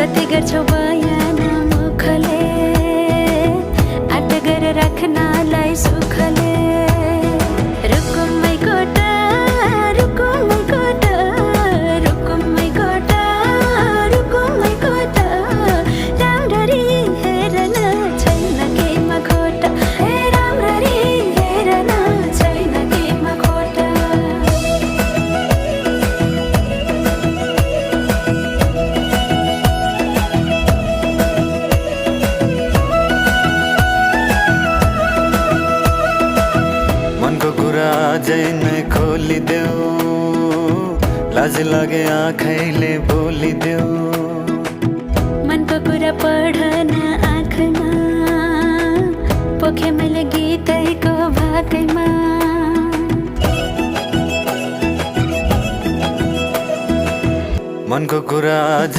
कति गर्छौ बयान मुखले आट गरेर राख्नलाई सुखले रुकुमै कोटा रुकुमै कोटा रुकुमै कोटा रुकुमै कोटा राम्ररी हेर्न छैन केमा खोटा हे राम्ररी हेर्न छैन केमा खोटा मनको कुरा अझै नै खोलिदेऊ लाज लागे आँखैले बोलिदेऊ मनको कुरा पढ्न आँखमा पोखे मैले गीतैको भाकैमा मनको कुरा